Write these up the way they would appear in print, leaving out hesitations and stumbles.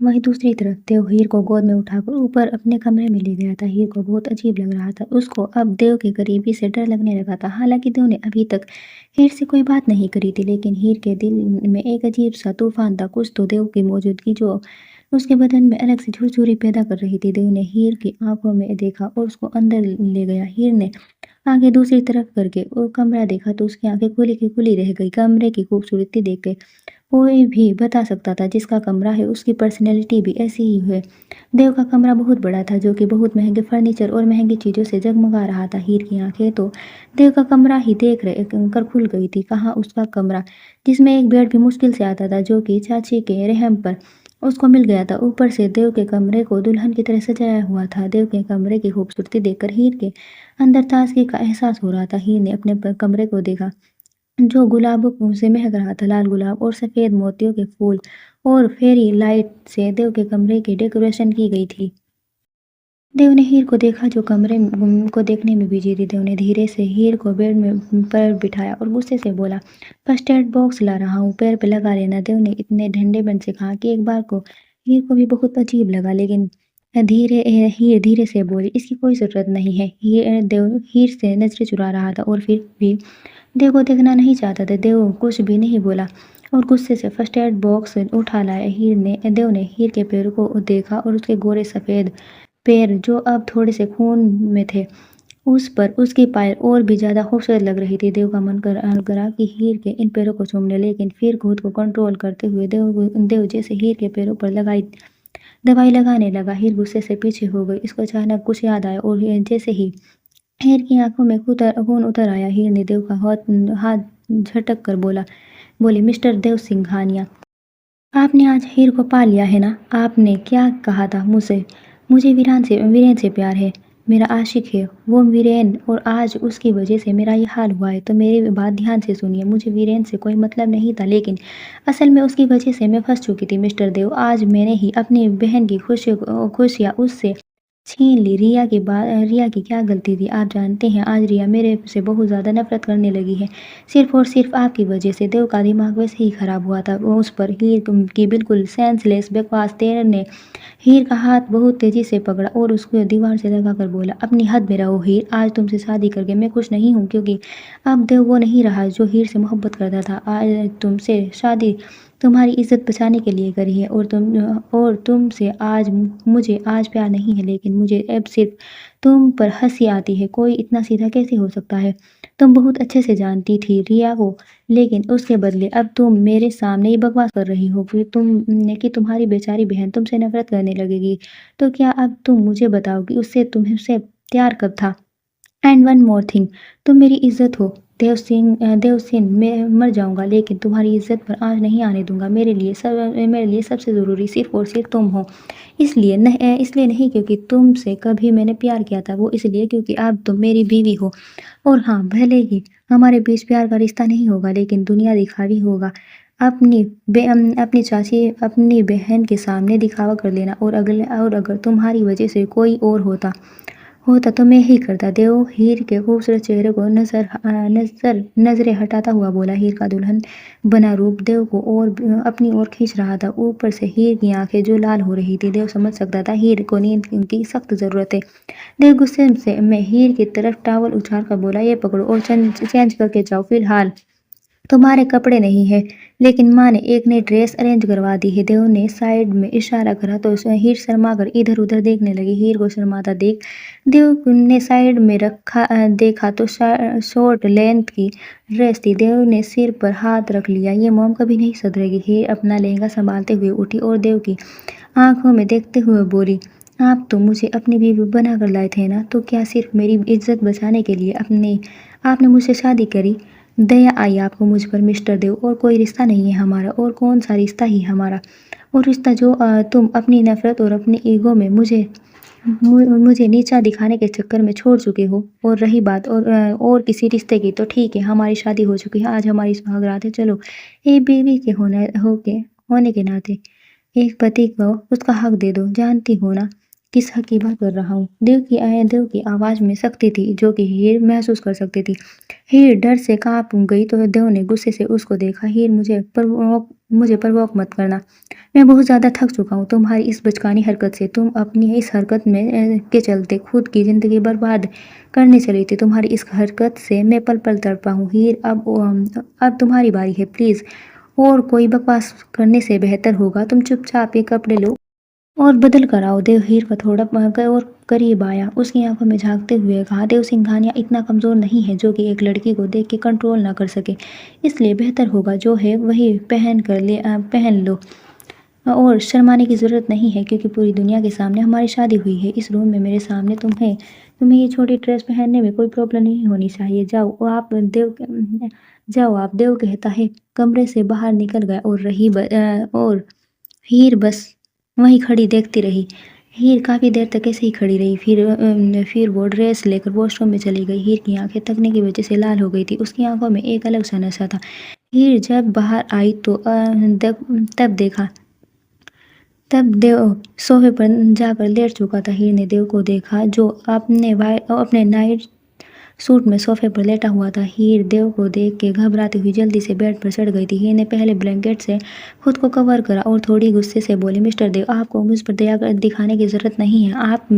वहीं दूसरी तरफ देव हीर को गोद में उठाकर ऊपर अपने कमरे में ले गया था। हीर को बहुत अजीब लग रहा था। उसको अब देव के करीबी से डर लगने लगा था। हालांकि देव ने अभी तक हीर से कोई बात नहीं करी थी, लेकिन हीर के दिल में एक अजीब सा तूफान था। कुछ तो देव की मौजूदगी जो उसके बदन में अलग से झुरझुरी पैदा कर रही थी। देव ने हीर की आंखों में देखा और उसको अंदर ले गया। हीर ने आंखें दूसरी तरफ करके वो कमरा देखा तो उसकी आंखें खुली की खुली रह गई। कमरे की खूबसूरती देख के कोई भी बता सकता था जिसका कमरा है उसकी पर्सनैलिटी भी ऐसी ही है। देव का कमरा बहुत बड़ा था, जो कि बहुत महंगे फर्नीचर और महंगी चीज़ों से जगमगा रहा था। हीर की आंखें तो देव का कमरा ही देख रहे कर खुल गई थी। कहाँ उसका कमरा, जिसमें एक बेड भी मुश्किल से आता था, जो कि चाची के रहम पर उसको मिल गया था। ऊपर से देव के कमरे को दुल्हन की तरह सजाया हुआ था। देव के कमरे की खूबसूरती देखकर हीर के अंदर ताजगी का एहसास हो रहा था। हीर ने अपने कमरे को देखा, जो गुलाबों से महक रहा था। लाल गुलाब और सफ़ेद मोतियों के फूल और फेरी लाइट से देव के कमरे की डेकोरेशन की गई थी। देव ने हीर को देखा, जो कमरे को देखने में बिजी थी। देव ने धीरे से हीर को बेड में पर बिठाया और गुस्से से बोला, फर्स्ट एड बॉक्स ला रहा हूँ, पैर पे लगा लेना। देव ने इतने ठंडेपन से कहा कि एक बार को हीर को भी बहुत अजीब लगा, लेकिन हीर धीरे से बोली, इसकी कोई ज़रूरत नहीं है। देव हीर से नजरें चुरा रहा था और फिर भी देव को देखना नहीं चाहता था। देव कुछ भी नहीं बोला और गुस्से से फर्स्ट एड बॉक्स उठा लाया। देव ने हीर के पैरों को देखा और उसके गोरे सफ़ेद पैर, जो अब थोड़े से खून में थे, उस पर उसकी पायल और भी ज़्यादा खूबसूरत लग रही थी। देव का मन करा कि हीर के इन पैरों को चूम ले, लेकिन फिर खुद को कंट्रोल करते हुए देव जैसे हीर के पैरों पर दवाई लगाने लगा। हीर गुस्से से पीछे हो गई। इसको अचानक कुछ याद आया और जैसे ही हीर की आंखों में खून उतर आया, हीर ने देव का हाथ हाथ झटक कर बोली, मिस्टर देव सिंघानिया, आपने आज हीर को पा लिया है ना? आपने क्या कहा था मुझसे? मुझे वीरेन से प्यार है, मेरा आशिक है वो वीरेन, और आज उसकी वजह से मेरा ये हाल हुआ है। तो मेरी बात ध्यान से सुनिए, मुझे वीरेन से कोई मतलब नहीं था, लेकिन असल में उसकी वजह से मैं फंस चुकी थी। मिस्टर देव, आज मैंने ही अपनी बहन की खुशियाँ उससे छीन ली। रिया की क्या गलती थी? आप जानते हैं, आज रिया मेरे से बहुत ज़्यादा नफरत करने लगी है, सिर्फ और सिर्फ आपकी वजह से। देव का दिमाग वैसे ही खराब हुआ था। वो उस पर हीर की बिल्कुल सेंसलेस बकवास तेर ने हीर का हाथ बहुत तेजी से पकड़ा और उसको दीवार से लगाकर बोला, अपनी हद में रहो हीर, आज तुमसे शादी करके मैं खुश नहीं हूँ, क्योंकि अब देव वो नहीं रहा जो हीर से मोहब्बत करता था। आज तुमसे शादी तुम्हारी इज्जत बचाने के लिए करी है, और तुमसे आज मुझे आज प्यार नहीं है, लेकिन मुझे अब सिर्फ तुम पर हंसी आती है। कोई इतना सीधा कैसे हो सकता है? तुम बहुत अच्छे से जानती थी रिया को, लेकिन उसके बदले अब तुम मेरे सामने ये बकवास कर रही हो कि तुम्हारी बेचारी बहन तुमसे नफरत करने लगेगी। तो क्या अब तुम मुझे बताओ कि उससे तुमसे प्यार कब था? एंड वन मोर थिंग, तुम मेरी इज्जत हो देव सिंह, मैं मर जाऊंगा लेकिन तुम्हारी इज्जत पर आँच नहीं आने दूंगा। मेरे लिए सबसे ज़रूरी सिर्फ और सिर्फ तुम हो। इसलिए नहीं क्योंकि तुमसे कभी मैंने प्यार किया था, वो इसलिए क्योंकि अब तुम मेरी बीवी हो। और हाँ, भले ही हमारे बीच प्यार का रिश्ता नहीं होगा, लेकिन दुनिया दिखावी होगा। अपनी बहन के सामने दिखावा कर लेना, और अगर तुम्हारी वजह से कोई और होता तो मैं ही करता। देव हीर के खूबसूरत चेहरे को नजरें हटाता हुआ बोला। हीर का दुल्हन बना रूप देव को और अपनी ओर खींच रहा था। ऊपर से हीर की आंखें जो लाल हो रही थी। देव समझ सकता था हीर को नींद की सख्त जरूरत है। देव गुस्से से मैं हीर की तरफ टावल उछाल कर बोला, ये पकड़ो और चेंज करके जाओ। फिलहाल तुम्हारे कपड़े नहीं है, लेकिन माँ ने एक नई ड्रेस अरेंज करवा दी है। देव ने साइड में इशारा करा तो हीर शर्मा कर इधर उधर देखने लगी। हीर को शर्माता देख देव ने साइड में देखा तो शॉर्ट लेंथ की ड्रेस थी। देव ने सिर पर हाथ रख लिया, ये मॉम कभी नहीं सुधरेगी। हीर अपना लहंगा संभालते हुए उठी और देव की आंखों में देखते हुए बोली, आप तो मुझे अपनी बीवी बना कर लाए थे ना, तो क्या सिर्फ मेरी इज्जत बचाने के लिए आपने मुझसे शादी करी? दया आई आपको मुझ पर मिस्टर देव, और कोई रिश्ता नहीं है हमारा, और कौन सा रिश्ता ही हमारा, और रिश्ता जो तुम अपनी नफरत और अपनी ईगो में मुझे नीचा दिखाने के चक्कर में छोड़ चुके हो। और रही बात और किसी रिश्ते की, तो ठीक है, हमारी शादी हो चुकी है, आज हमारी सुहागरात है। चलो, एक बीवी के होने के नाते एक पति को उसका हक दे दो। जानती हो ना किस हक की बात कर रहा हूँ? देव की आवाज़ में सख्ती थी, जो कि हीर महसूस कर सकती थी। हीर डर से कांप गई तो देव ने गुस्से से उसको देखा। हीर, मुझे मुझे प्रवोक मत करना। मैं बहुत ज़्यादा थक चुका हूँ तुम्हारी इस बचकानी हरकत से। तुम अपनी इस हरकत में के चलते खुद की ज़िंदगी बर्बाद करने चली थी। तुम्हारी इस हरकत से मैं पल-पल तड़पा हूँ। हीर, अब तुम्हारी बारी है, प्लीज़। और कोई बकवास करने से बेहतर होगा तुम चुपचाप ये कपड़े लो और बदल कर आओ। देव हीर का थोड़ा और करीब आया, उसकी आंखों में झांकते हुए कहा, देव सिंघानिया इतना कमज़ोर नहीं है जो कि एक लड़की को देख के कंट्रोल ना कर सके। इसलिए बेहतर होगा जो है वही पहन लो और शर्माने की ज़रूरत नहीं है, क्योंकि पूरी दुनिया के सामने हमारी शादी हुई है। इस रूम में मेरे सामने तुम्हें ये छोटी ड्रेस पहनने में कोई प्रॉब्लम नहीं होनी चाहिए। जाओ आप, देव कहता है कमरे से बाहर निकल गया और हीर बस वहीं खड़ी देखती रही। हीर काफ़ी देर तक ऐसे ही खड़ी रही। फिर वो ड्रेस लेकर वॉशरूम में चली गई। हीर की आंखें थकने की वजह से लाल हो गई थी। उसकी आंखों में एक अलग सा नशा था। हीर जब बाहर आई तो तब देव सोफे पर जाकर लेट चुका था। हीर ने देव को देखा जो अपने नाइट सूट में सोफे पर लेटा हुआ था। हीर देव को देख के घबराती हुई जल्दी से बेड पर चढ़ गई थी। हीर ने पहले ब्लैंकेट से खुद को कवर करा और थोड़ी गुस्से से बोली, मिस्टर देव, आपको मुझ पर दिखाने की ज़रूरत नहीं है। आप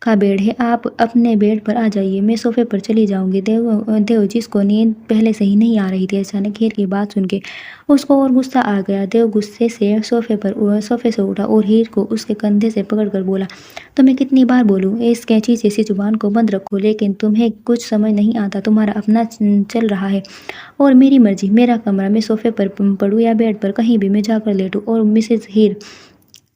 का बेड है, आप अपने बेड पर आ जाइए, मैं सोफे पर चली जाऊंगी। देव जिसको नींद पहले से ही नहीं आ रही थी, अचानक हीर की बात सुन के उसको और गुस्सा आ गया। देव गुस्से से सोफे से उठा और हीर को उसके कंधे से पकड़कर बोला, तुम्हें कितनी बार बोलूं इस कैंची जैसी जुबान को बंद रखो, लेकिन तुम्हें कुछ समझ नहीं आता। तुम्हारा अपना चल रहा है और मेरी मर्जी, मेरा कमरा, मैं सोफे पर पड़ूं या बेड पर, कहीं भी मैं जाकर लेटूं। और मिसेज हीर,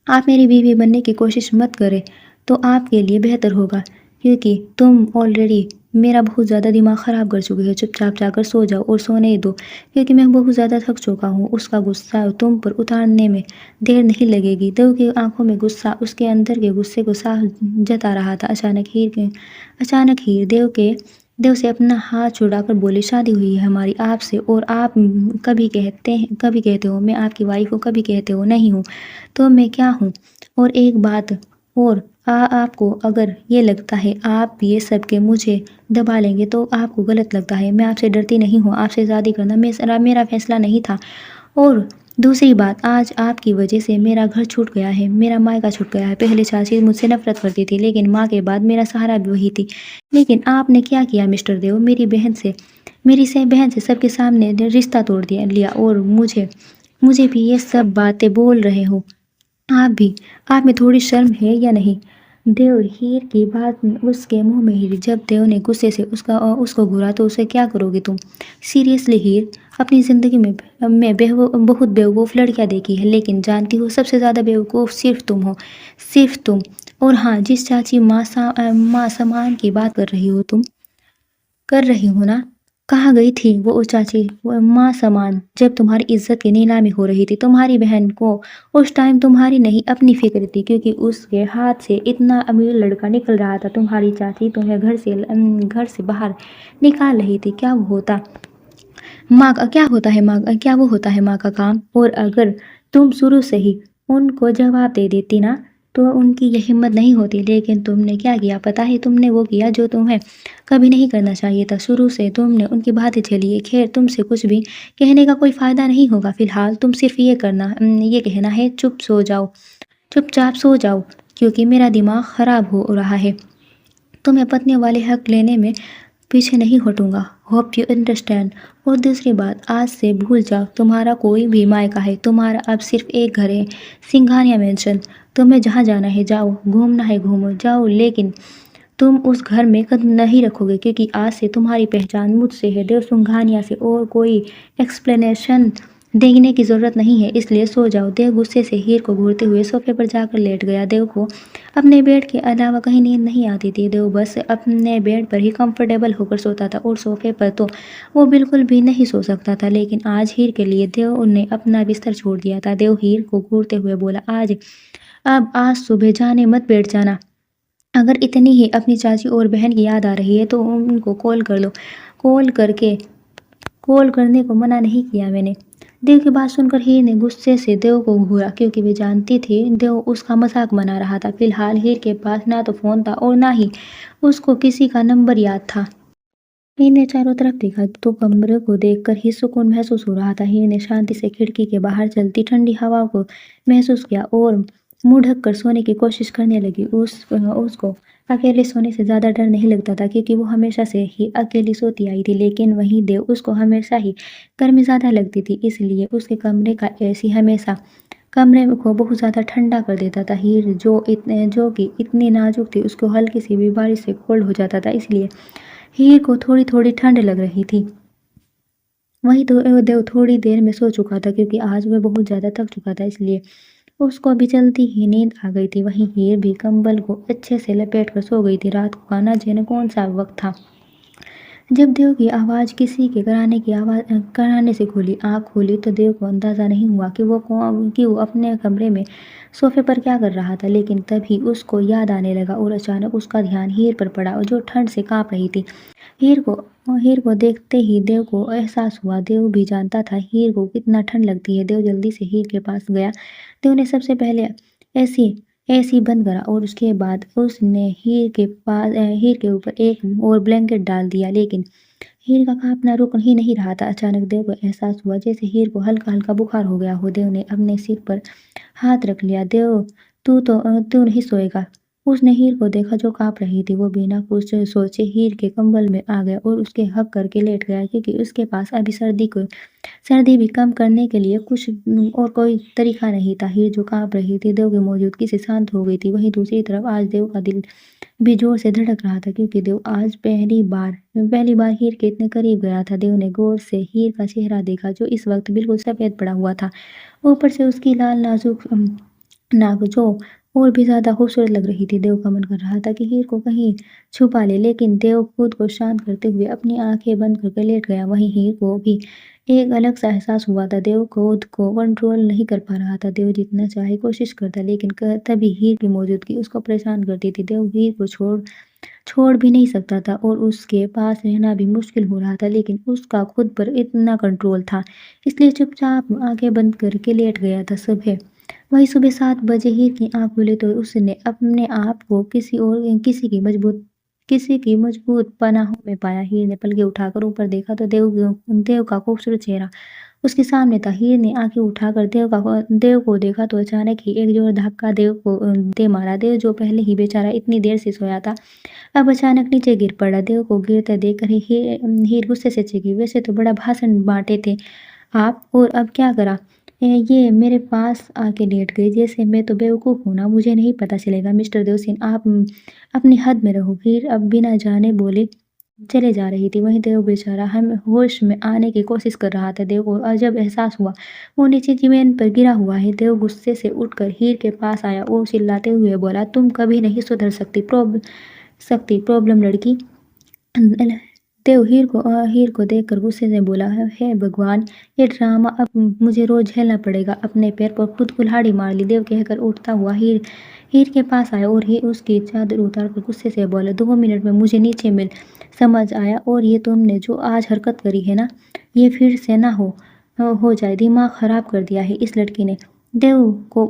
आप मेरी बीवी बनने की कोशिश मत करें तो आपके लिए बेहतर होगा, क्योंकि तुम ऑलरेडी मेरा बहुत ज़्यादा दिमाग ख़राब कर चुकी हो। चुपचाप जाकर सो जाओ और सोने दो, क्योंकि मैं बहुत ज़्यादा थक चुका हूँ। उसका गुस्सा तुम पर उतारने में देर नहीं लगेगी। देव की आंखों में गुस्सा उसके अंदर के गुस्से को साफ जता रहा था। अचानक हीर देव से अपना हाथ छुड़ाकर बोली, शादी हुई है हमारी आपसे, और आप कभी कहते हो मैं आपकी वाइफ हूँ, कभी कहते हो नहीं हूँ, तो मैं क्या हूँ? और एक बात और, आपको अगर ये लगता है आप ये सब के मुझे दबा लेंगे तो आपको गलत लगता है। मैं आपसे डरती नहीं हूँ। आपसे शादी करना मेरा फैसला नहीं था। और दूसरी बात, आज आपकी वजह से मेरा घर छूट गया है, मेरा मायका छूट गया है। पहले चाची मुझसे नफरत करती थी, लेकिन माँ के बाद मेरा सहारा भी वही थी। लेकिन आपने क्या किया मिस्टर देव? मेरी से बहन से सबके सामने रिश्ता तोड़ दिया लिया, और मुझे भी ये सब बातें बोल रहे हो। आप में थोड़ी शर्म है या नहीं? देव हीर की बात उसके मुंह में ही। जब देव ने गुस्से से उसको घूरा तो उसे, क्या करोगी तुम? सीरियसली हीर, अपनी ज़िंदगी में बहुत बेवकूफ़ लड़कियां देखी है, लेकिन जानती हो सबसे ज़्यादा बेवकूफ़ सिर्फ तुम हो, सिर्फ तुम। और हाँ, जिस चाची माँ समान की बात कर रही हो ना, कहाँ गई थी वो चाची, वो माँ समान, जब तुम्हारी इज्जत की नीलामी हो रही थी? तुम्हारी बहन को उस टाइम तुम्हारी नहीं अपनी फिक्र थी, क्योंकि उसके हाथ से इतना अमीर लड़का निकल रहा था। तुम्हारी चाची तुम्हें घर से बाहर निकाल रही थी। क्या वो होता है माँ का काम? और अगर तुम शुरू से ही उनको जवाब दे देती ना, तो उनकी यह हिम्मत नहीं होती। लेकिन तुमने क्या किया पता है? तुमने वो किया जो तुम्हें कभी नहीं करना चाहिए था। शुरू से तुमने उनकी बातें झेली है। खैर, तुमसे कुछ भी कहने का कोई फ़ायदा नहीं होगा। फिलहाल तुम सिर्फ ये कहना है, चुपचाप सो जाओ, क्योंकि मेरा दिमाग ख़राब हो रहा है। तुम्हें पत्नियों वाले हक लेने में पीछे नहीं हटूंगा। Hope you understand. और दूसरी बात, आज से भूल जाओ तुम्हारा कोई भी मायका है। तुम्हारा अब सिर्फ एक घर है, सिंघानिया मेंशन। तुम्हें जहाँ जाना है जाओ, घूमना है घूमो जाओ, लेकिन तुम उस घर में कदम नहीं रखोगे, क्योंकि आज से तुम्हारी पहचान मुझसे है, देव सिंघानिया से, और कोई एक्सप्लेनेशन देने की ज़रूरत नहीं है। इसलिए सो जाओ। देव गुस्से से हीर को घूरते हुए सोफे पर जाकर लेट गया। देव को अपने बेड के अलावा कहीं नींद नहीं आती थी। देव बस अपने बेड पर ही कंफर्टेबल होकर सोता था, और सोफे पर तो वो बिल्कुल भी नहीं सो सकता था। लेकिन आज हीर के लिए देव ने अपना बिस्तर छोड़ दिया था। देव हीर को घूरते हुए बोला, आज सुबह जाने मत बैठ जाना। अगर इतनी ही अपनी चाची और बहन की याद आ रही है तो उनको कॉल कर लो। कॉल करके कॉल करने को मना नहीं किया मैंने। देव की बात सुनकर हीर ने गुस्से से देव को घूरा, क्योंकि वे जानती थी देव उसका मजाक बना रहा था। फिलहाल हीर के पास ना तो फोन था और ना ही उसको किसी का नंबर याद था। हीर ने चारों तरफ देखा तो कमरे को देखकर ही सुकून महसूस हो रहा था। हीर ने शांति से खिड़की के बाहर चलती ठंडी हवा को महसूस किया और मुंह ढककर सोने की कोशिश करने लगी। उसको अकेले सोने से ज़्यादा डर नहीं लगता था क्योंकि वो हमेशा से ही अकेली सोती आई थी। लेकिन वहीं देव उसको हमेशा ही गर्मी ज़्यादा लगती थी, इसलिए उसके कमरे का एसी हमेशा कमरे को बहुत ज़्यादा ठंडा कर देता था। हीर जो कि इतनी नाजुक थी, उसको हल्की सी भी बारिश से कोल्ड हो जाता था, इसलिए हीर को थोड़ी-थोड़ी ठंड लग रही थी। वहीं तो देव थोड़ी देर में सो चुका था क्योंकि आज वह बहुत ज़्यादा थक चुका था, इसलिए उसको अभी जल्दी ही नींद आ गई थी। वहीं हीर भी कंबल को अच्छे से लपेट कर सो गई थी। रात को ना जाने कौन-सा वक़्त था। जब देव की आवाज़ किसी के कराने से खुली। आँख खोली तो देव को अंदाज़ा नहीं हुआ कि वो अपने कमरे में सोफ़े पर क्या कर रहा था। लेकिन तभी उसको याद आने लगा और अचानक उसका ध्यान हीर पर पड़ा और जो ठंड से काँप रही थी। हीर को हीर को देखते ही देव को एहसास हुआ। देव भी जानता था हीर को कितना ठंड लगती है। देव जल्दी से हीर के पास गया। देव ने सबसे पहले एसी एसी बंद करा और उसके बाद उसने हीर के ऊपर एक और ब्लैंकेट डाल दिया। लेकिन हीर का काँपना रुक ही नहीं रहा था। अचानक देव को एहसास हुआ जैसे हीर को हल्का-हल्का बुखार हो गया हो। देव ने अपने सिर पर हाथ रख लिया। देव, तू नहीं सोएगा। उसने हीर को देखा जो काँप रही थी। वो बिना कुछ सोचे हीर के कंबल में आ गया और उसके हग करके लेट गया क्योंकि उसके पास अभी सर्दी भी कम करने के लिए और कोई तरीका नहीं था। हीर जो काँप रही थी, देव की मौजूदगी से शांत हो गई थी। वहीं दूसरी तरफ आज देव का दिल भी ज़ोर से धड़क रहा था क्योंकि देव आज पहली बार हीर के इतने करीब गया था। देव ने गौर से हीर का चेहरा देखा जो इस वक़्त बिल्कुल सफ़ेद पड़ा हुआ था। ऊपर से उसकी लाल नाज़ुक नाक जो और भी ज़्यादा खूबसूरत लग रही थी। देव का मन कर रहा था कि हीर को कहीं छुपा ले, लेकिन देव खुद को शांत करते हुए अपनी आँखें बंद करके लेट गया। वहीं हीर को भी एक अलग-सा एहसास हुआ था। देव खुद को कंट्रोल नहीं कर पा रहा था। देव जितना चाहे कोशिश करता, लेकिन तभी हीर की मौजूदगी उसको परेशान करती थी। देव हीर को छोड़ भी नहीं सकता था और उसके पास रहना भी मुश्किल हो रहा था, लेकिन उसका खुद पर इतना कंट्रोल था, इसलिए चुपचाप आँखें बंद करके लेट गया था। वही सुबह 7 बजे हीर की आँख खुली तो उसने अपने आप को किसी की मजबूत पनाहों में पाया। हीर ने पलकें उठाकर ऊपर देखा तो देव का खूबसूरत चेहरा उसके सामने था। हीर ने आँखें उठाकर देव को देखा तो अचानक ही एक जोर धक्का देव को दे मारा। देव जो पहले ही बेचारा इतनी देर से सोया था, अब अचानक नीचे गिर पड़ा। देव को गिरते देखकर ही हीर गुस्से से चिढ़ी। वैसे तो बड़ा भाषण बाँटे थे आप, और अब क्या करा? ये मेरे पास आके लेट गई जैसे मैं तो बेवकूफ़ हूँ ना, मुझे नहीं पता चलेगा। मिस्टर देवसिंह, आप अपनी हद में रहो। हीर अब बिना जाने बोले चले जा रही थी। वहीं देव बेचारा हम होश में आने की कोशिश कर रहा था। देव को अजब एहसास हुआ, वो नीचे ज़मीन पर गिरा हुआ है। देव गुस्से से उठकर हीर के पास आया और चिल्लाते हुए बोला, तुम कभी नहीं सुधर सकती प्रॉब्लम लड़की। अल देव हीर को देखकर गुस्से से बोला, हे भगवान, ये ड्रामा अब मुझे रोज़ झेलना पड़ेगा। अपने पैर पर खुद कुल्हाड़ी मार ली। देव कहकर उठता हुआ हीर के पास आया और हीर उसकी चादर उतारकर गुस्से से बोला, 2 मिनट में मुझे नीचे मिल। समझ आया? और ये तुमने जो आज हरकत करी है ना, ये फिर से ना हो जाए। दिमाग खराब कर दिया है इस लड़की ने। देव को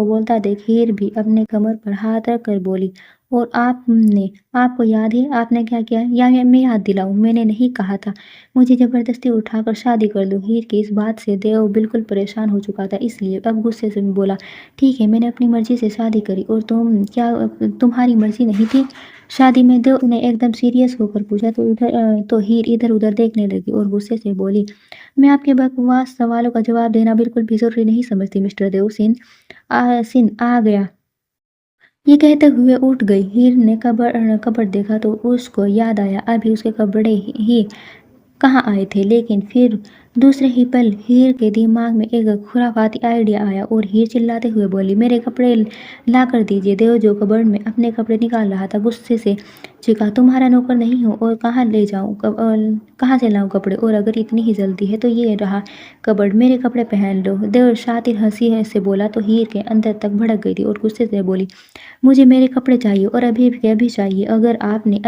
बोलता देख हीर भी अपने कमर पर हाथ रख कर बोली, और आपको याद है आपने क्या किया? या मैं याद दिलाऊं? मैंने नहीं कहा था मुझे ज़बरदस्ती उठाकर शादी कर दो। हीर की इस बात से देव बिल्कुल परेशान हो चुका था, इसलिए अब गुस्से से बोला, ठीक है, मैंने अपनी मर्जी से शादी करी और तुम्हारी मर्जी नहीं थी शादी में? देव ने एकदम सीरियस होकर पूछा तो हीर इधर-उधर देखने लगी और गुस्से से बोली, मैं आपके बकवास सवालों का जवाब देना बिल्कुल भी ज़रूरी नहीं समझती मिस्टर सिंह आ गया। ये कहते हुए उठ गई। हीर ने कपबोर्ड देखा तो उसको याद आया अभी उसके कपड़े ही कहाँ आए थे, लेकिन फिर दूसरे ही पल हीर के दिमाग में एक खुराफाती आइडिया आया और हीर चिल्लाते हुए बोली, मेरे कपड़े ला कर दीजिए। देव जो कपबोर्ड में अपने कपड़े निकाल रहा था गुस्से से चीखा, तुम्हारा नौकर नहीं हूँ और कहाँ से लाऊं कपड़े, और अगर इतनी ही जल्दी है तो ये रहा कपबोर्ड, मेरे कपड़े पहन लो। देव शातिर हंसी से बोला तो हीर के अंदर तक भड़क गई थी और गुस्से से बोली, मुझे मेरे कपड़े चाहिए और अभी के अभी चाहिए। अगर आपने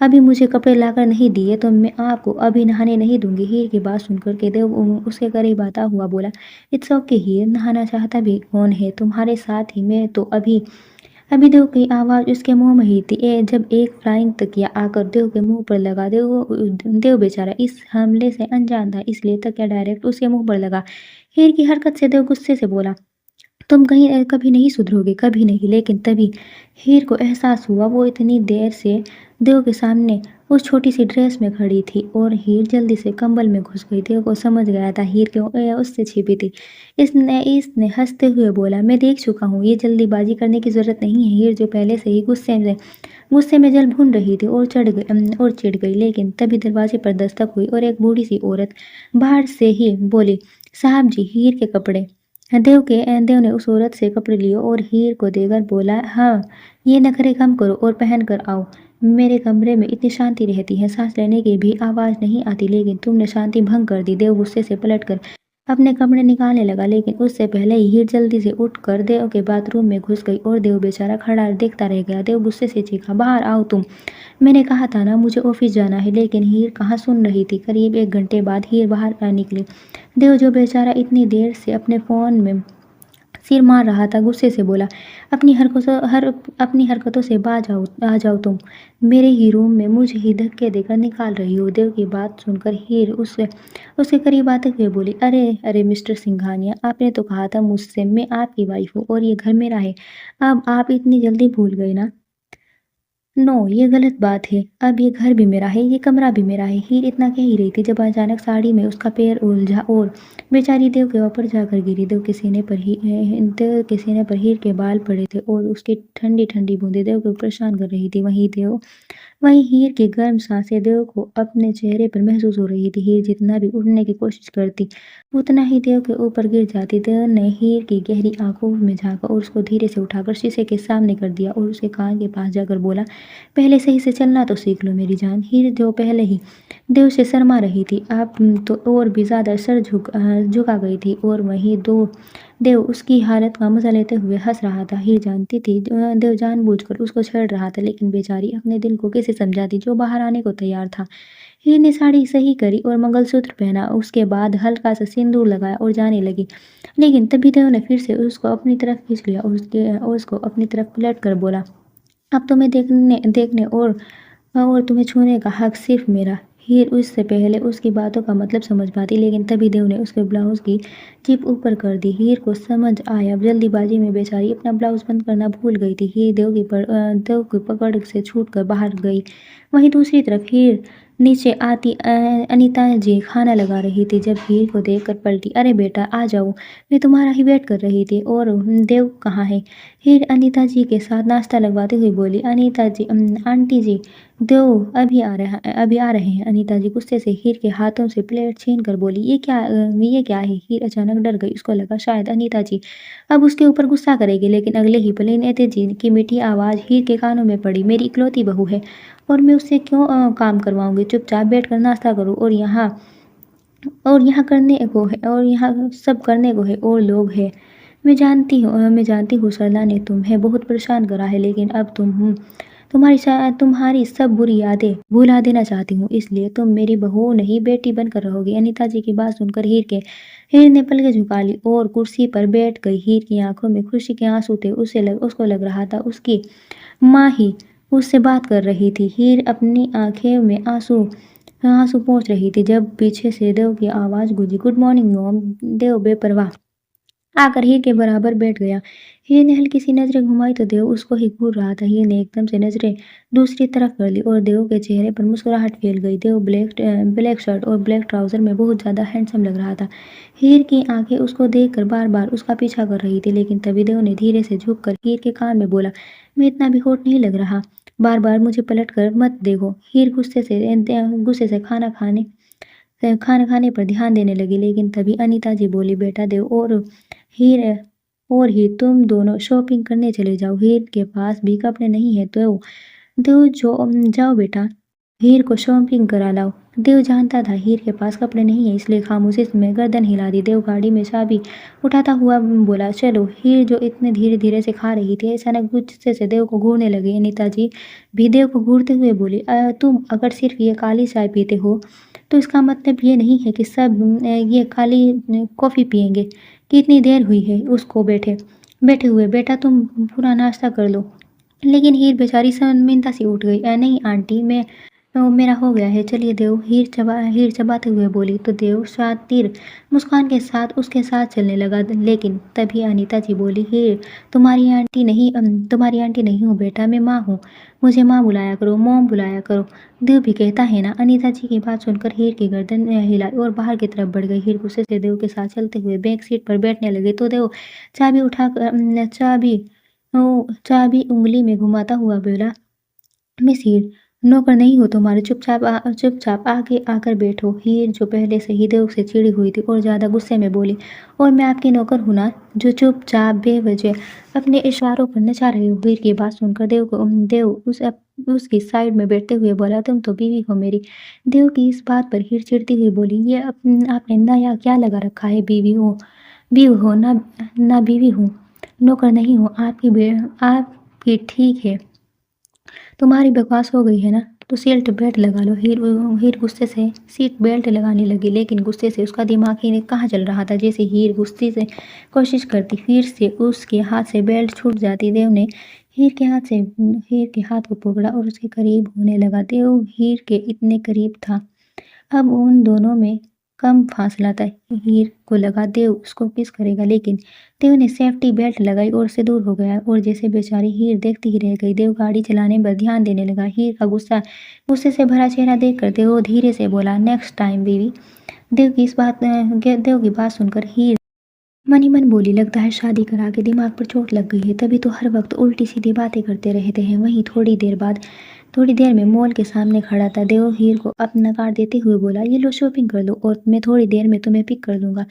अभी मुझे कपड़े लाकर नहीं दिए तो मैं आपको अभी नहाने नहीं दूंगी। हीर की बात सुनकर के देव उसके करीब आता हुआ बोला, इट्स ओके हीर, नहाना चाहता भी कौन है तुम्हारे साथ ही, मैं तो अभी अभी देव की आवाज़ उसके मुंह में ही थी जब एक फ्लाइंग तकिया आकर देव के मुंह पर लगा। देव बेचारा इस हमले से अनजान था, इसलिए तकिया डायरेक्ट उसके मुंह पर लगा। हीर की हरकत से देव गुस्से से बोला, तुम कभी नहीं सुधरोगे, कभी नहीं। लेकिन तभी हीर को एहसास हुआ वो इतनी देर से देव के सामने उस छोटी सी ड्रेस में खड़ी थी और हीर जल्दी से कंबल में घुस गई। देव को समझ गया था हीर क्यों उससे छिपी थी। इसने हंसते हुए बोला, मैं देख चुका हूँ, ये जल्दीबाजी करने की जरूरत नहीं है। हीर जो पहले से ही गुस्से में जल भून रही थी और चिढ़ गई। लेकिन तभी दरवाजे पर दस्तक हुई और एक बूढ़ी सी औरत बाहर से ही बोली, साहब जी, हीर के कपड़े। देव ने उस औरत से कपड़े लिए और हीर को देकर बोला, हाँ, ये नखरे कम करो और पहन कर आओ। मेरे कमरे में इतनी शांति रहती है, सांस लेने की भी आवाज़ नहीं आती, लेकिन तुमने शांति भंग कर दी। देव गुस्से से पलटकर अपने कपड़े निकालने लगा, लेकिन उससे पहले ही हीर जल्दी से उठकर देव के बाथरूम में घुस गई और देव बेचारा खड़ा देखता रह गया। देव गुस्से से चीखा, बाहर आओ तुम, मैंने कहा था ना मुझे ऑफिस जाना है। लेकिन हीर कहाँ सुन रही थी। करीब 1 घंटे बाद हीर बाहर निकली। देव जो बेचारा इतनी देर से अपने फ़ोन में सिर मार रहा था, गुस्से से बोला, अपनी हरकतों से बाज आ जाओ तुम। मेरे ही रूम में मुझे ही धक्के देकर निकाल रही हो। देव की बात सुनकर हीर उससे उसके करीब आते हुए बोली, अरे अरे मिस्टर सिंघानिया, आपने तो कहा था मुझसे मैं आपकी वाइफ हूँ और ये घर मेरा है। अब आप इतनी जल्दी भूल गए ना। नो, ये गलत बात है। अब ये घर भी मेरा है, ये कमरा भी मेरा है। हीर इतना कह ही रही थी जब अचानक साड़ी में उसका पैर उलझा और बेचारी देव के ऊपर जाकर गिरी। देव के सीने पर हीर के बाल पड़े थे और उसकी ठंडी ठंडी बूंदें देव को परेशान कर रही थी। वहीं हीर की गर्म सांसें देव को अपने चेहरे पर महसूस हो रही थी। हीर जितना भी उठने की कोशिश करती, उतना ही देव के ऊपर गिर जाती। देव ने हीर की गहरी आंखों में झांका और उसको धीरे से उठाकर शीशे के सामने कर दिया और उसके कान के पास जाकर बोला, पहले सही से चलना तो सीख लो मेरी जान। हीर जो पहले ही देव से शर्मा रही थी, अब तो और भी ज्यादा सर झुका गई थी। और वहीं देव उसकी हालत का मजा लेते हुए हंस रहा था। हीर जानती थी देव जानबूझकर उसको छेड़ रहा था, लेकिन बेचारी अपने दिल को कैसे समझाती जो बाहर आने को तैयार था। हीर ने साड़ी सही करी और मंगलसूत्र पहना, उसके बाद हल्का सा सिंदूर लगाया और जाने लगी। लेकिन तभी देव ने फिर से उसको अपनी तरफ खींच लिया और उसको अपनी तरफ पलट कर बोला, अब तुम्हें देखने देखने और तुम्हें छूने का हक सिर्फ मेरा। हीर उससे पहले उसकी बातों का मतलब समझ पाती, लेकिन तभी देव ने उसके ब्लाउज की जिप ऊपर कर दी। हीर को समझ आया, जल्दीबाजी में बेचारी अपना ब्लाउज बंद करना भूल गई थी। हीर देव की पकड़ से छूटकर बाहर गई। वहीं दूसरी तरफ हीर नीचे आती अनीता जी खाना लगा रही थी। जब हीर को देखकर पलटी, अरे बेटा आ जाओ, मैं तुम्हारा ही वेट कर रही थी। और देव कहाँ है। हीर अनीता जी के साथ नाश्ता लगवाते हुए बोली, अनीता जी, आंटी जी, देव अभी आ रहे हैं। अनीता जी गुस्से से हीर के हाथों से प्लेट छीन कर बोली, ये क्या है। हीर अचानक डर गई, उसको लगा शायद अनीता जी अब उसके ऊपर गुस्सा करेगी। लेकिन अगले ही पल अनीता जी की मीठी आवाज़ हीर के कानों में पड़ी, मेरी इकलौती बहू है और मैं उससे क्यों काम करवाऊंगी। चुपचाप बैठ कर नाश्ता करो और यहाँ सब करने को है और लोग हैं। मैं जानती हूँ सरला ने तुम्हें बहुत परेशान करा है, लेकिन अब तुम्हारी सब बुरी यादें भुला देना चाहती हूँ, इसलिए तुम मेरी बहू नहीं बेटी बनकर रहोगी। अनीता जी की बात सुनकर हीर ने पलकें झुका ली और कुर्सी पर बैठ गई। हीर की आंखों में खुशी के आंसू थे। उसको लग रहा था उसकी माँ ही उससे बात कर रही थी। हीर अपनी आंखें में आंसू आंसू पोंछ रही थी जब पीछे से देव की आवाज़ गूंजी, गुड मॉर्निंग मॉम। देव बेपरवाह आकर हीर के बराबर बैठ गया। हीर ने हल्की सी नजरें घुमाई तो देव उसको ही घूर रहा था। हीर ने एकदम से नजरें दूसरी तरफ कर ली और देव के चेहरे पर मुस्कुराहट फैल गई। देव ब्लैक शर्ट और ब्लैक ट्राउजर में बहुत ज्यादा हैंडसम लग रहा था। हीर की आंखें उसको देखकर बार बार उसका पीछा कर रही थी, लेकिन तभी देव ने धीरे से झुककर हीर के कान में बोला, मैं इतना भी हॉट नहीं लग रहा, बार बार मुझे पलट कर मत देखो। हीर गुस्से से खाना खाने पर ध्यान देने लगी, लेकिन तभी अनीता जी बोली, बेटा देव हीर ही तुम दोनों शॉपिंग करने चले जाओ। हीर के पास भी कपड़े नहीं है तो देव जाओ बेटा, हीर को शॉपिंग करा लाओ। देव जानता था हीर के पास कपड़े नहीं है, इसलिए खामोशी में गर्दन हिला दी। देव गाड़ी में चाबी उठाता हुआ बोला, चलो। हीर जो इतने धीरे धीरे से खा रही थी अचानक गुस्से से देव को घूरने लगी। अनीता जी भी देव को घूरते हुए बोली, तुम अगर सिर्फ ये काली चाय पीते हो तो इसका मतलब ये नहीं है कि सब ये काली कॉफ़ी पियेंगे। कितनी देर हुई है उसको बैठे, बैठे हुए, बेटा तुम पूरा नाश्ता कर लो। लेकिन हीर बेचारी शर्मिंदा सी उठ गई। नहीं आंटी, मैं मेरा हो गया है, चलिए देव। हीर चबाते हुए बोली तो देव शातिर मुस्कान के साथ उसके साथ चलने लगा। लेकिन तभी अनीता जी बोली, हीर तुम्हारी आंटी नहीं हूँ बेटा, मैं माँ हूँ। मुझे माँ बुलाया करो, मॉम बुलाया करो। देव भी कहता है ना। अनीता जी की बात सुनकर हीर की गर्दन हिलाई और बाहर की तरफ बढ़ गई। हीर गुस्से से देव के साथ चलते हुए बैक सीट पर बैठने लगे तो देव चाबी उठा चाबी चाबी उंगली में घुमाता हुआ बोला, मिस हीर, नौकर नहीं हो तुम्हारे, चुपचाप आगे आकर बैठो। हीर जो पहले से ही देव से चिढ़ी हुई थी और ज़्यादा गुस्से में बोली, और मैं आपकी नौकर हूँ ना, जो चुपचाप बेवजह अपने इशारों पर नचा रहे हो। हीर की बात सुनकर देव उसकी साइड में बैठते हुए बोला, तुम तो बीवी हो मेरी। देव की इस बात पर हीर चिढ़ती हुई बोली, ये आपने नया क्या लगा रखा है, बीवी हो ना बीवी हूँ, नौकर नहीं हूँ आपकी। ठीक है, तुम्हारी बकवास हो गई है ना, तो सीट बेल्ट लगा लो। हीर गुस्से से सीट बेल्ट लगाने लगी, लेकिन गुस्से से उसका दिमाग ही कहाँ चल रहा था। जैसे हीर गुस्से से कोशिश करती फिर से उसके हाथ से बेल्ट छूट जाती। देव ने हीर के हाथ को पकड़ा और उसके करीब होने लगा। देव हीर के इतने करीब था, अब उन दोनों में कम फासला था। हीर को लगा देव उसको किस करेगा, लेकिन देव ने सेफ्टी बेल्ट लगाई और से दूर हो गया। और जैसे बेचारी हीर देखती ही रह गई। देव गाड़ी चलाने पर ध्यान देने लगा। हीर का गुस्से से भरा चेहरा देखकर देव धीरे से बोला, नेक्स्ट टाइम बेबी। देव की बात सुनकर हीर मन ही मन बोली, लगता है शादी करा के दिमाग पर चोट लग गई है, तभी तो हर वक्त उल्टी सीधी बातें करते रहते हैं। वहीं थोड़ी देर में मॉल के सामने खड़ा था। देव हीर को अपना कार्ड देते हुए बोला, ये लो शॉपिंग कर लो और मैं थोड़ी देर में तुम्हें पिक कर दूंगा।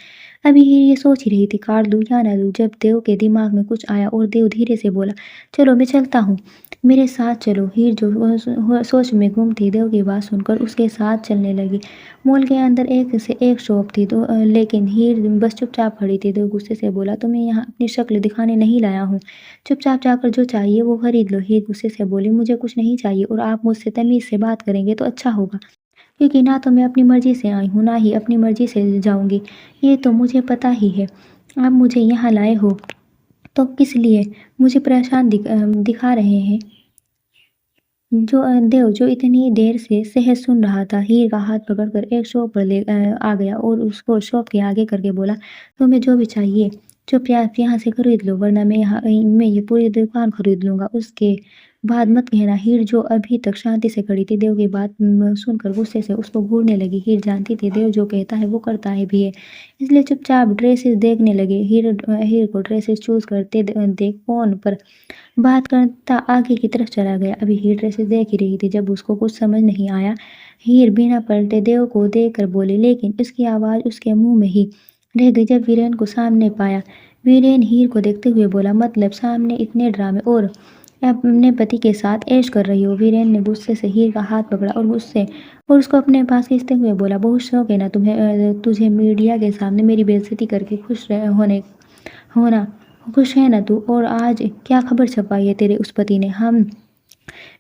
अभी हीर ये सोच ही रही थी कार्ड दूं या ना दूं, जब देव के दिमाग में कुछ आया और देव धीरे से बोला, चलो मैं चलता हूँ, मेरे साथ चलो। हीर जो सोच में गुम थी, देव की बात सुनकर उसके साथ चलने लगी। मॉल के अंदर एक से एक शॉप थी तो लेकिन हीर बस चुपचाप खड़ी थी। देव गुस्से से बोला, तुम्हें यहाँ अपनी शक्ल दिखाने नहीं लाया हूँ, चुपचाप जाकर जो चाहिए वो खरीद लो। हीर गुस्से से बोली, मुझे कुछ नहीं चाहिए और आप मुझसे तमीज़ से बात करेंगे तो अच्छा होगा, क्योंकि ना तो मैं अपनी मर्जी से आई हूँ ना ही अपनी मर्जी से जाऊँगी, ये तो मुझे पता ही है। आप मुझे यहाँ लाए हो तो किस लिए मुझे परेशान दिखा रहे हैं। देव जो इतनी देर से सहज सुन रहा था, हीर का हाथ पकड़कर एक शॉप पर आ गया और उसको शॉप के आगे करके बोला, तुम्हें जो भी चाहिए चुपचाप यहाँ से खरीद लो, वरना मैं ये पूरी दुकान खरीद लूंगा, उसके बाद मत कहना। हीर जो अभी तक शांति से खड़ी थी, देव की बात सुनकर गुस्से से उसको घूरने लगी। हीर जानती थी देव जो कहता है वो करता है भी है, इसलिए चुपचाप ड्रेसेस देखने लगे। हीर को ड्रेसेस चूज करते देख फोन पर बात करता आगे की तरफ चला गया। अभी हीर ड्रेसेस देख ही रही थी जब उसको कुछ समझ नहीं आया। हीर बिना पलटे देव को देखकर बोली, लेकिन उसकी आवाज़ उसके मुंह में ही रह गई जब वीरेन को सामने पाया। वीरेन हीर को देखते हुए बोला, मतलब सामने इतने ड्रामे और अपने पति के साथ ऐश कर रही हो। वीरेन ने गुस्से से हीर का हाथ पकड़ा और उसको अपने पास खींचते हुए बोला, बहुत शौक है ना तुझे मीडिया के सामने मेरी बेइज्जती करके होना खुश है ना तू। और आज क्या खबर छपाई है तेरे उस पति ने,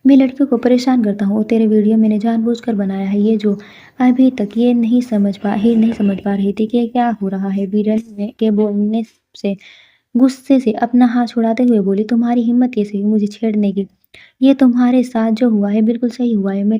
मैं लड़कियों को परेशान करता हूँ और तेरे वीडियो मैंने जानबूझकर बनाया है। ये जो अभी तक ये नहीं समझ पा रही थी कि क्या हो रहा है। वीरेन ने के बोलने से गुस्से से अपना हाथ छुड़ाते हुए बोली, तुम्हारी हिम्मत कैसे हुई मुझे छेड़ने की। ये तुम्हारे साथ जो हुआ है बिल्कुल सही हुआ है।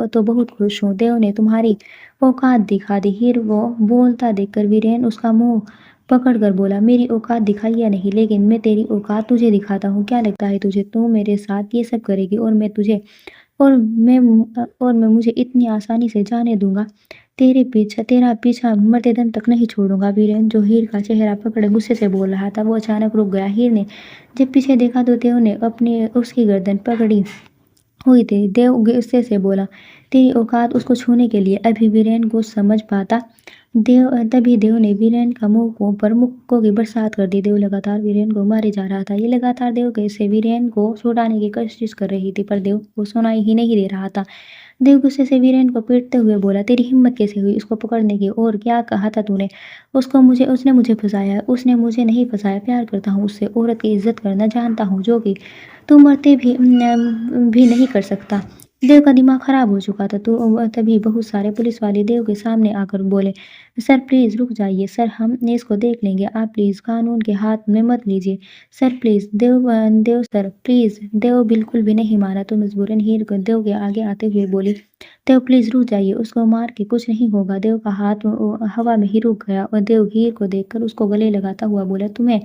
तो बहुत खुश हूँ। देव ने तुम्हारी औकात दिखा दी। हीर वो बोलता देखकर वीरेन उसका मुंह पकड़ कर बोला, मेरी औकात दिखाई या नहीं, लेकिन मैं तेरी औकात तुझे दिखाता हूँ। क्या लगता है तुझे तू मेरे साथ ये सब करेगी और मैं मुझे इतनी आसानी से जाने दूंगा। तेरा पीछा मरते दम तक नहीं छोड़ूंगा। वीरेन जो हीर का चेहरा पकड़े गुस्से से बोल रहा था वो अचानक रुक गया। हीर ने जब पीछे देखा तो देव ने अपनी उसकी गर्दन पकड़ी हुई थी। देव गुस्से से बोला, तेरी औकात उसको छूने के लिए। अभी वीरेन को समझ पाता तभी देव ने वीरेन का मुक्कों की बरसात कर दी। देव लगातार वीरेन को मारे जा रहा था। ये लगातार देव कैसे वीरेन को छुड़ाने की कोशिश कर रही थी, पर देव को सुनाई ही नहीं दे रहा था। देव गुस्से से वीरेन को पीटते हुए बोला, तेरी हिम्मत कैसे हुई उसको पकड़ने की, और क्या कहा था तूने उसने मुझे फंसाया। उसने मुझे नहीं फंसाया, प्यार करता हूँ उससे, औरत की इज्जत करना जानता हूँ, जो कि तू मरते भी नहीं कर सकता। देव का दिमाग खराब हो चुका था। तो तभी बहुत सारे पुलिस वाले देव के सामने आकर बोले, सर प्लीज़ रुक जाइए, सर हम इसको देख लेंगे, आप प्लीज़ कानून के हाथ में मत लीजिए। Sir please Dev sir please. Dev बिल्कुल भी नहीं माना तो मजबूरन हीर को देव के आगे आते हुए बोली, देव प्लीज़ रुक जाइए, उसको मार के कुछ नहीं होगा। देव का हाथ हवा में ही रुक गया और देव हीर को देखकर उसको गले लगाता हुआ बोला, तुम्हें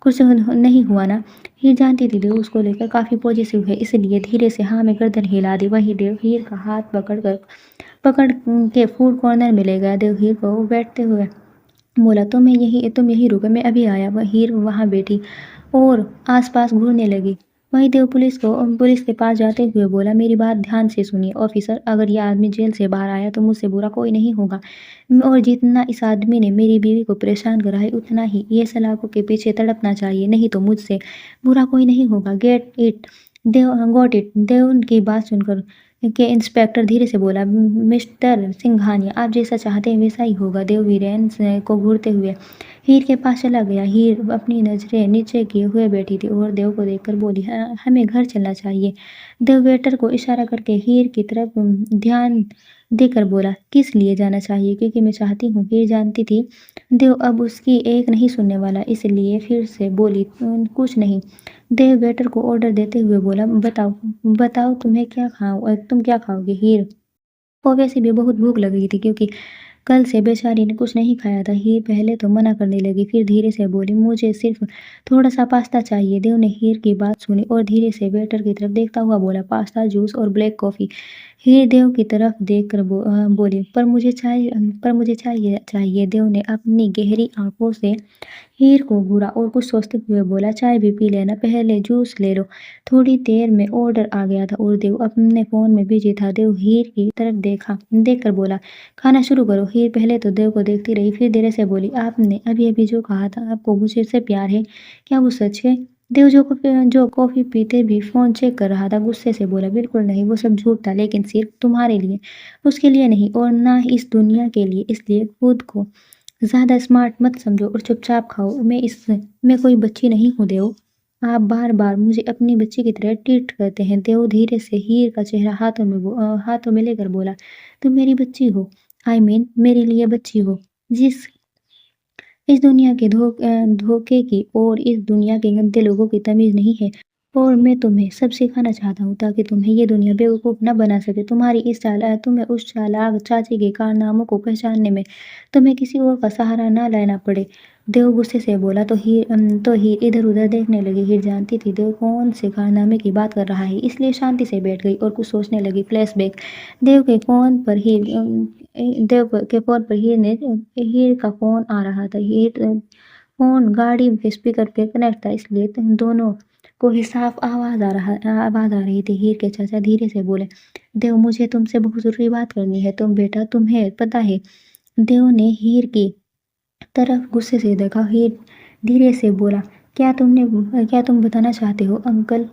कुछ नहीं हुआ ना? हीर जानती थी देव उसको लेकर काफ़ी पॉजिटिव है, इसलिए धीरे से हाँ में गर्दन हिला दी। वहीं देव हीर का हाथ पकड़ के फूड कॉर्नर में ले गया। देव हीर को बैठते हुए बोला, तुम यही रुको, मैं अभी आया। वह हीर वहाँ बैठी और आसपास घूरने लगी। वहीं देव पुलिस के पास जाते हुए बोला, मेरी बात ध्यान से सुनिए ऑफिसर, अगर यह आदमी जेल से बाहर आया तो मुझसे बुरा कोई नहीं होगा, और जितना इस आदमी ने मेरी बीवी को परेशान करा है उतना ही ये सलाखों के पीछे तड़पना चाहिए, नहीं तो मुझसे बुरा कोई नहीं होगा। Get it Dev got it. Dev की बात सुनकर के इंस्पेक्टर धीरे से बोला, मिस्टर सिंघानिया, आप जैसा चाहते हैं वैसा ही होगा। देव वीरेन को घूरते हुए हीर के पास चला गया। हीर अपनी नजरें नीचे किए हुए बैठी थी और देव को देखकर बोली, हमें घर चलना चाहिए। देव वेटर को इशारा करके हीर की तरफ ध्यान देकर बोला, किस लिए जाना चाहिए? क्योंकि मैं चाहती हूँ। हीर जानती थी देव अब उसकी एक नहीं सुनने वाला, इसलिए फिर से बोली, कुछ नहीं। देव वेटर को ऑर्डर देते हुए बोला, बताओ बताओ तुम क्या खाओगे? हीर को वैसे भी बहुत भूख लग गई थी, क्योंकि कल से बेचारी ने कुछ नहीं खाया था। हीर पहले तो मना करने लगी, फिर धीरे से बोली, मुझे सिर्फ थोड़ा सा पास्ता चाहिए। देव ने हीर की बात सुनी और धीरे से वेटर की तरफ देखता हुआ बोला, पास्ता, जूस और ब्लैक कॉफ़ी। हीर देव की तरफ देखकर बोली, पर मुझे चाहिए। देव ने अपनी गहरी आंखों से हीर को घूरा और कुछ सोचते हुए बोला, चाय भी पी लेना, पहले जूस ले लो। थोड़ी देर में ऑर्डर आ गया था और देव अपने फ़ोन में बिजी था। देव हीर की तरफ देखकर बोला, खाना शुरू करो। हीर पहले तो देव को देखती रही, फिर धीरे से बोली, आपने अभी अभी जो कहा था आपको मुझसे प्यार है, क्या वो सच है? देव जो कॉफ़ी पीते भी फ़ोन चेक कर रहा था गुस्से से बोला, बिल्कुल नहीं, वो सब झूठ था, लेकिन सिर्फ तुम्हारे लिए, उसके लिए नहीं, और ना इस दुनिया के लिए। इसलिए खुद को ज़्यादा स्मार्ट मत समझो और चुपचाप खाओ। मैं कोई बच्ची नहीं हूँ देव। आप बार-बार मुझे अपनी बच्ची की तरह ट्रीट करते हैं। देव धीरे से हीर का चेहरा हाथों में लेकर बोला, तुम मेरी बच्ची हो। आई मीन मेरे लिए बच्ची हो। जिस इस दुनिया के धोखे की और इस दुनिया के गंदे लोगों की तमीज़ नहीं है। और मैं तुम्हें सब सिखाना चाहता हूँ ताकि तुम्हें ये दुनिया बेवकूफ़ ना बना सके। तुम्हें उस चालाक चाची के कारनामों को पहचानने में तुम्हें किसी और का सहारा ना लेना पड़े। देव गुस्से से बोला तो हीर इधर-उधर देखने लगी। हीर जानती थी देव कौन से कारनामे की बात कर रहा है, इसलिए शांति से बैठ गई और कुछ सोचने लगी। फ्लैशबैक। देव के फ़ोन पर हीर हीर का फ़ोन आ रहा था। फ़ोन गाड़ी के स्पीकर पे कनेक्ट था, इसलिए तुम दोनों को ही साफ आवाज़ आ रही थी। हीर के चाचा धीरे से बोले, देव मुझे तुमसे बहुत ज़रूरी बात करनी है। तुम्हें पता है। देव ने हीर की तरफ गुस्से से देखा। हीर धीरे से बोला, क्या तुम बताना चाहते हो अंकल?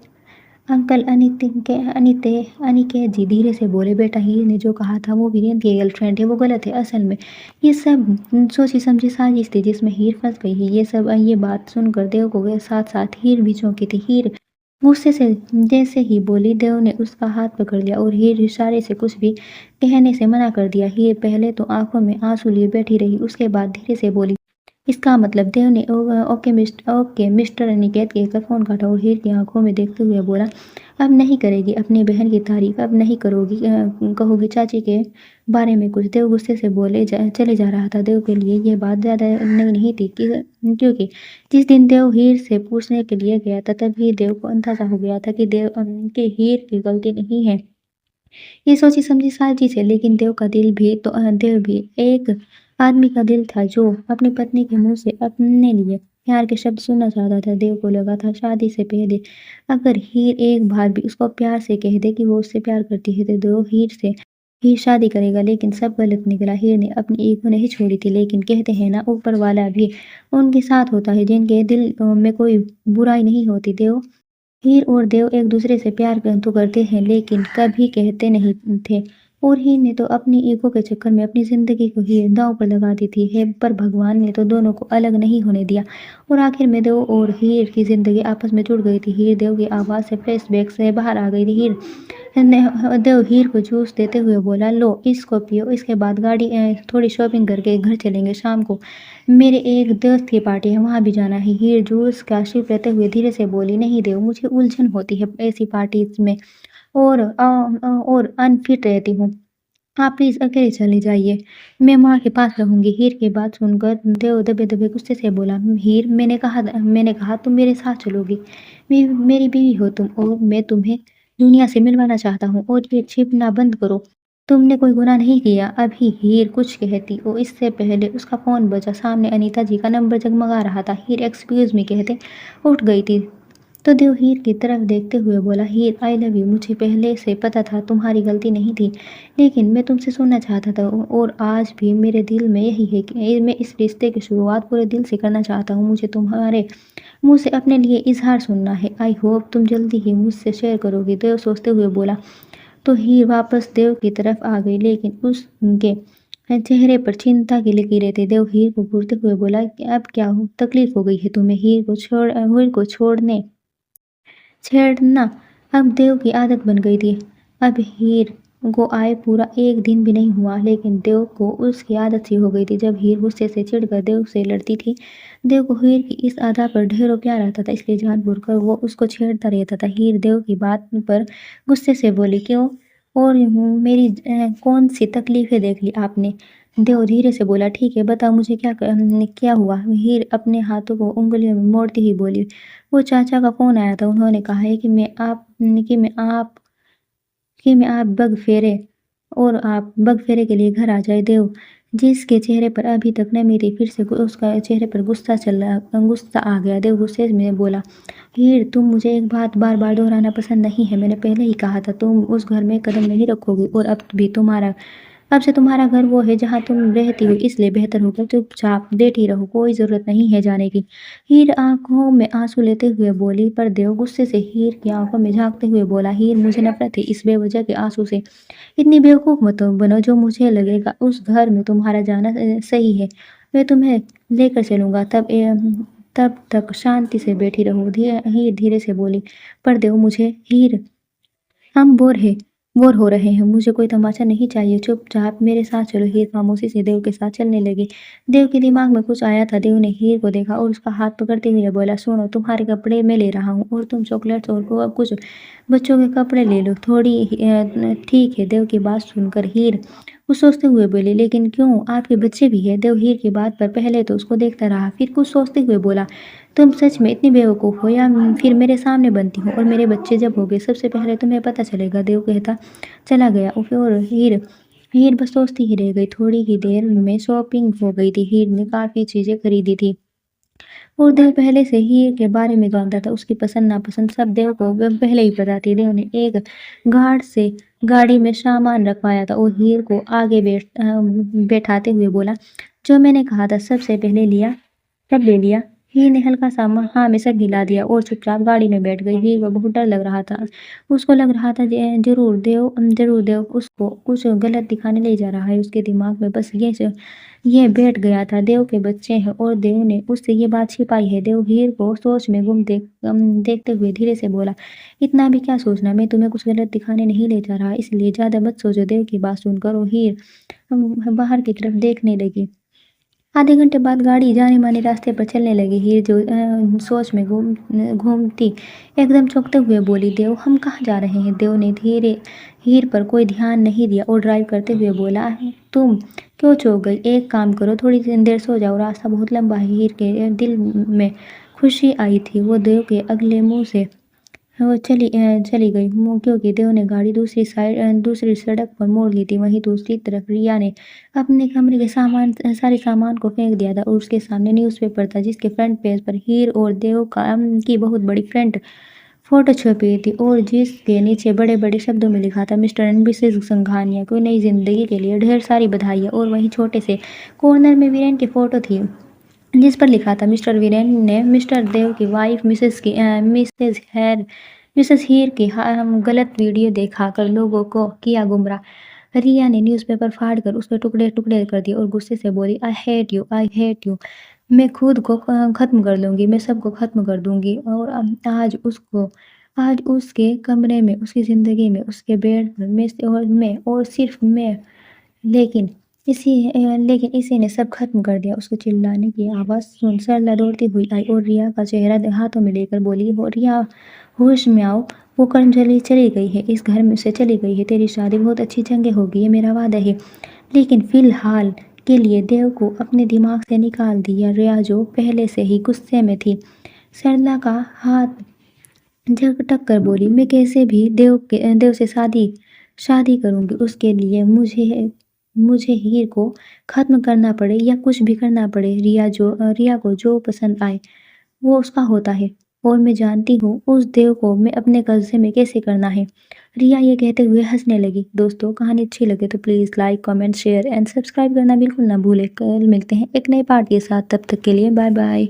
अंकल अनिकेत जी धीरे से बोले, बेटा हीर ने जो कहा था वो वीरेन की गर्लफ्रेंड है, वो गलत है। असल में ये सब सोची समझी साजिश थी जिसमें हीर फंस गई है। ये बात सुनकर देव को साथ साथ हीर भी चौंकी थी। हीर गुस्से से जैसे ही बोली, देव ने उसका हाथ पकड़ लिया और हीर इशारे से कुछ भी कहने से मना कर दिया। हीर पहले तो आंखों में आंसू लिए बैठी रही, उसके बाद धीरे से बोली, इसका मतलब? देव ने ओके मिस्टर अनिकेत कहकर फ़ोन काटा और हीर की आंखों में देखते हुए बोला, अब नहीं करेगी अपनी बहन की तारीफ, अब नहीं कहोगी चाची के बारे में कुछ। देव गुस्से से चले जा रहा था। देव के लिए ये बात ज़्यादा नई नहीं थी, क्योंकि जिस दिन देव हीर से पूछने के लिए गया था तभी देव को अंदाजा हो गया था कि हीर की गलती नहीं है। ये सोची समझी साजिश है, लेकिन देव भी एक आदमी का दिल था जो अपनी पत्नी के मुंह से अपने लिए प्यार के शब्द सुनना चाहता था। देव को लगा था शादी से पहले अगर हीर एक बार भी उसको प्यार से कह दे कि वो उससे प्यार करती है तो देव हीर से ही शादी करेगा, लेकिन सब गलत निकला। हीर ने अपनी ईगो नहीं छोड़ी थी, लेकिन कहते हैं ना, ऊपर वाला भी उनके साथ होता है जिनके दिल में कोई बुराई नहीं होती। हीर और देव एक दूसरे से प्यार तो करते हैं, लेकिन कभी कहते नहीं थे। और हीर ने तो अपनी ईगो के चक्कर में अपनी जिंदगी को ही दांव पर लगा दी थी है, पर भगवान ने तो दोनों को अलग नहीं होने दिया और आखिर में देव और हीर की जिंदगी आपस में जुड़ गई थी। हीर देव की आवाज़ से फ्लैशबैक से बाहर आ गई थी। देव हीर को जूस देते हुए बोला, लो इसको पियो, इसके बाद गाड़ी थोड़ी शॉपिंग करके घर चलेंगे शाम को। मेरे एक दोस्त की पार्टी है, वहाँ भी जाना है। हीर जूस का सिप लेते हुए धीरे से बोली, नहीं देव, मुझे उलझन होती है ऐसी पार्टीज में, और अनफिट रहती हूँ। आप प्लीज़ अकेले चले जाइए, मैं माँ के पास रहूँगी। हीर की बात सुनकर देव दबे-दबे गुस्से से बोला, हीर, मैंने कहा तुम मेरे साथ चलोगी। मेरी बीवी हो तुम, और मैं तुम्हें दुनिया से मिलवाना चाहता हूँ, और ये छिपना बंद करो। तुमने कोई गुनाह नहीं किया। अभी हीर कुछ कहती और इससे पहले उसका फ़ोन बजा। सामने अनीता जी का नंबर जगमगा रहा था। हीर एक्सक्यूज़ मी कहते उठ गई थी। तो देव हीर की तरफ देखते हुए बोला, हीर, आई लव यू। मुझे पहले से पता था तुम्हारी गलती नहीं थी, लेकिन मैं तुमसे सुनना चाहता था, और आज भी मेरे दिल में यही है कि मैं इस रिश्ते की शुरुआत पूरे दिल से करना चाहता हूँ। मुझे तुम्हारे मुँह से अपने लिए इजहार सुनना है। आई होप तुम जल्दी ही मुझसे शेयर करोगी, देव सोचते हुए बोला। तो हीर वापस देव की तरफ आ गई, लेकिन उसके चेहरे पर चिंता की लकीरें थी। देव हीर को घूरते हुए बोला कि अब क्या तकलीफ हो गई है तुम्हें? हीर को छोड़ने छेड़ना अब देव की आदत बन गई थी। अब हीर को आए पूरा एक दिन भी नहीं हुआ, लेकिन देव को उसकी आदत सी हो गई थी। जब हीर गुस्से से चिढ़कर देव से लड़ती थी, देव को हीर की इस अदा पर ढेरों प्यार आता था, इसलिए जानबूझकर वो उसको छेड़ता रहता था। हीर देव की बात पर गुस्से से बोली, क्यों? और मेरी कौन सी तकलीफें देख ली आपने? देव धीरे से बोला, ठीक है, बताओ मुझे क्या हुआ? हीर अपने हाथों को उंगलियों में मोड़ती हुई बोली, वो चाचा का फ़ोन आया था। उन्होंने कहा है कि मैं आप बग फेरे के लिए घर आ जाए। देव, जिसके चेहरे पर अभी तक नमी थी, फिर से उसका चेहरे पर गुस्सा आ गया। देव गुस्से में बोला, हीर, तुम मुझे एक बात बार बार दोहराना पसंद नहीं है। मैंने पहले ही कहा था तुम उस घर में कदम नहीं रखोगी, और अब से तुम्हारा घर वो है जहाँ तुम रहती हो, इसलिए बेहतर होगा चुपचाप बैठी रहो, कोई ज़रूरत नहीं है जाने की। हीर आँखों में आँसू लेते हुए बोली, पर देव गुस्से से हीर की आँखों में झाँकते हुए बोला, हीर, मुझे नफ़रत है इस बेवजह के आँसू से। इतनी बेवकूफ़ मत बनो जो मुझे लगेगा उस घर में तुम्हारा जाना सही है। मैं तुम्हें लेकर चलूँगा, तब तक शांति से बैठी रहो। हीर धीरे से बोली, पर देव, हीर, हम बोर हो रहे हैं, मुझे कोई तमाशा नहीं चाहिए, चुपचाप मेरे साथ चलो। हीर खामोशी से देव के साथ चलने लगी। देव के दिमाग में कुछ आया था। देव ने हीर को देखा और उसका हाथ पकड़ते हुए बोला, सुनो, तुम्हारे कपड़े मैं ले रहा हूँ, और तुम चॉकलेट्स और कुछ बच्चों के कपड़े ले लो। ठीक है। देव की बात सुनकर हीर कुछ सोचते हुए बोली, लेकिन क्यों? आपके बच्चे भी है? देव हीर की बात पर पहले तो उसको देखता रहा, फिर कुछ सोचते हुए बोला, तुम सच में इतनी बेवकूफ़ हो, या फिर मेरे सामने बनती हो? और मेरे बच्चे जब होंगे सबसे पहले तुम्हें पता चलेगा। देव कहता चला गया, और हीर हीर बस सोचती ही रह गई। थोड़ी ही देर में शॉपिंग हो गई थी। हीर ने काफ़ी चीज़ें खरीदी थी, और देव पहले से हीर के बारे में जानता था। उसकी पसंद नापसंद सब देव को पहले ही पता थी। देव ने एक गार्ड से गाड़ी में सामान रखवाया था, और हीर को आगे बैठाते हुए बोला, जो मैंने कहा था सबसे पहले लिया, सब ले लिया। हीर ने हल्का सा हाँ में सर हिला दिया और चुपचाप गाड़ी में बैठ गई। हीर को बहुत डर लग रहा था। उसको लग रहा था जरूर देव उसको कुछ गलत दिखाने ले जा रहा है। उसके दिमाग में बस ये बैठ गया था, देव के बच्चे हैं और देव ने उससे ये बात छिपाई है। देव हीर को सोच में देखते हुए धीरे से बोला, इतना भी क्या सोचना, मैं तुम्हें कुछ गलत दिखाने नहीं ले जा रहा, इसलिए ज़्यादा मत सोचो। देव की बात सुनकर वो हीर बाहर की तरफ देखने लगी। आधे घंटे बाद गाड़ी जाने माने रास्ते पर चलने लगी। हीर जो सोच में घूमती एकदम चौंकते हुए बोली, देव, हम कहाँ जा रहे हैं? देव ने धीरे हीर पर कोई ध्यान नहीं दिया और ड्राइव करते हुए बोला, तुम क्यों चौंक गई? एक काम करो, थोड़ी देर सो जाओ, रास्ता बहुत लंबा है। हीर के दिल में खुशी आई थी। वो देव के अगले मुंह से वो चली गई, क्योंकि देव ने गाड़ी दूसरी सड़क पर मोड़ ली थी। वहीं दूसरी तरफ रिया ने अपने कमरे के सारे सामान को फेंक दिया था, और उसके सामने न्यूज़पेपर था, जिसके फ्रंट पेज पर हीर और देव की बहुत बड़ी फ्रंट फोटो छपी थी, और जिसके नीचे बड़े बड़े शब्दों में लिखा था, मिस्टर एंड मिसेज संघानिया को नई जिंदगी के लिए ढेर सारी बधाइयाँ। और वहीं छोटे से कॉर्नर में वीरेन की फोटो थी, जिस पर लिखा था, मिस्टर वीरेन ने मिस्टर देव की वाइफ मिसेस हीर की गलत वीडियो दिखाकर लोगों को किया गुमराह। रिया ने न्यूज़पेपर फाड़कर उसके टुकड़े टुकड़े कर दिए और गुस्से से बोली, आई हेट यू, मैं खुद को खत्म कर लूँगी, मैं सबको खत्म कर दूँगी। और आज उसको आज उसके कमरे में, उसकी ज़िंदगी में, उसके बेड में और सिर्फ़ मैं। लेकिन लेकिन इसी ने सब खत्म कर दिया। उसके चिल्लाने की आवाज़ सुन सरला दौड़ती हुई आई और रिया का चेहरा हाथों में लेकर बोली, हो रिया, होश में आओ। वो कर्मजली चली गई है, इस घर में से चली गई है। तेरी शादी बहुत अच्छी जगह होगी, ये मेरा वादा है। लेकिन फिलहाल के लिए देव को अपने दिमाग से निकाल दिया। रिया जो पहले से ही गुस्से में थी, सरला का हाथ झटक कर बोली, मैं कैसे भी देव से शादी करूंगी। उसके लिए मुझे हीर को खत्म करना पड़े या कुछ भी करना पड़े। रिया को जो पसंद आए वो उसका होता है और मैं जानती हूँ उस देव को मैं अपने कब्जे में कैसे करना है। रिया ये कहते हुए हंसने लगी। दोस्तों, कहानी अच्छी लगे तो please like, comment, share and subscribe करना बिल्कुल ना भूलें। कल मिलते हैं एक नए पार्ट के साथ, तब तक के लिए बाय बाय।